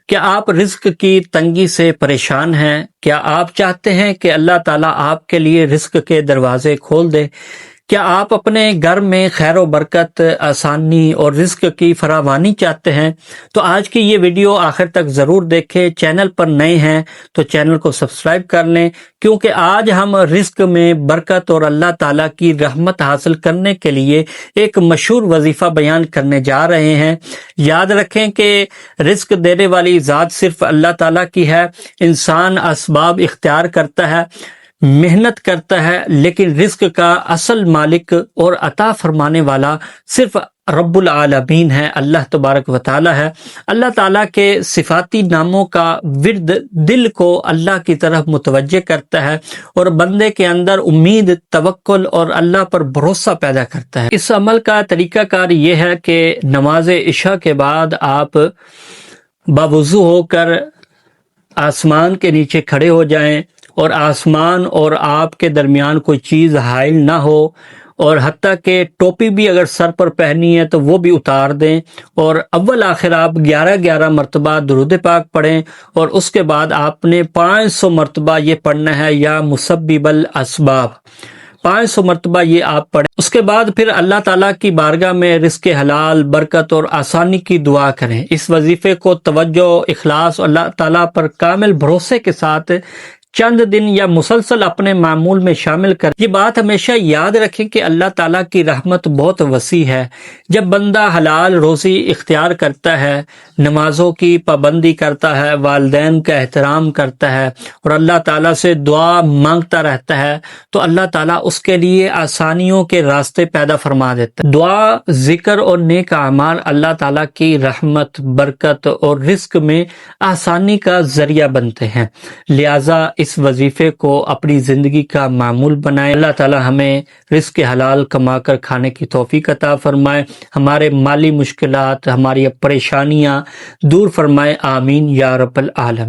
کیا آپ رزق کی تنگی سے پریشان ہیں؟ کیا آپ چاہتے ہیں کہ اللہ تعالیٰ آپ کے لیے رزق کے دروازے کھول دے؟ کیا آپ اپنے گھر میں خیر و برکت، آسانی اور رزق کی فراوانی چاہتے ہیں؟ تو آج کی یہ ویڈیو آخر تک ضرور دیکھیں۔ چینل پر نئے ہیں تو چینل کو سبسکرائب کر لیں، کیونکہ آج ہم رزق میں برکت اور اللہ تعالیٰ کی رحمت حاصل کرنے کے لیے ایک مشہور وظیفہ بیان کرنے جا رہے ہیں۔ یاد رکھیں کہ رزق دینے والی ذات صرف اللہ تعالیٰ کی ہے۔ انسان اسباب اختیار کرتا ہے، محنت کرتا ہے، لیکن رزق کا اصل مالک اور عطا فرمانے والا صرف رب العالمین ہے، اللہ تبارک و تعالی ہے۔ اللہ تعالیٰ کے صفاتی ناموں کا ورد دل کو اللہ کی طرف متوجہ کرتا ہے اور بندے کے اندر امید، توکل اور اللہ پر بھروسہ پیدا کرتا ہے۔ اس عمل کا طریقہ کار یہ ہے کہ نماز عشاء کے بعد آپ باوضو ہو کر آسمان کے نیچے کھڑے ہو جائیں، اور آسمان اور آپ کے درمیان کوئی چیز حائل نہ ہو، اور حتیٰ کہ ٹوپی بھی اگر سر پر پہنی ہے تو وہ بھی اتار دیں، اور اول آخر آپ 11 مرتبہ درود پاک پڑھیں، اور اس کے بعد آپ نے 500 مرتبہ یہ پڑھنا ہے، یا مسبب الاسباب، 500 مرتبہ یہ آپ پڑھیں۔ اس کے بعد پھر اللہ تعالیٰ کی بارگاہ میں رزق حلال، برکت اور آسانی کی دعا کریں۔ اس وظیفے کو توجہ، اخلاص اور اللہ تعالیٰ پر کامل بھروسے کے ساتھ چند دن یا مسلسل اپنے معمول میں شامل کر۔ یہ بات ہمیشہ یاد رکھیں کہ اللہ تعالیٰ کی رحمت بہت وسیع ہے۔ جب بندہ حلال روزی اختیار کرتا ہے، نمازوں کی پابندی کرتا ہے، والدین کا احترام کرتا ہے اور اللہ تعالیٰ سے دعا مانگتا رہتا ہے، تو اللہ تعالیٰ اس کے لیے آسانیوں کے راستے پیدا فرما دیتا ہے۔ دعا، ذکر اور نیک اعمال اللہ تعالیٰ کی رحمت، برکت اور رزق میں آسانی کا ذریعہ بنتے ہیں، لہٰذا اس وظیفے کو اپنی زندگی کا معمول بنائیں۔ اللہ تعالی ہمیں رزق حلال کما کر کھانے کی توفیق عطا فرمائے، ہمارے مالی مشکلات، ہماری پریشانیاں دور فرمائے، آمین یا رب العالمین۔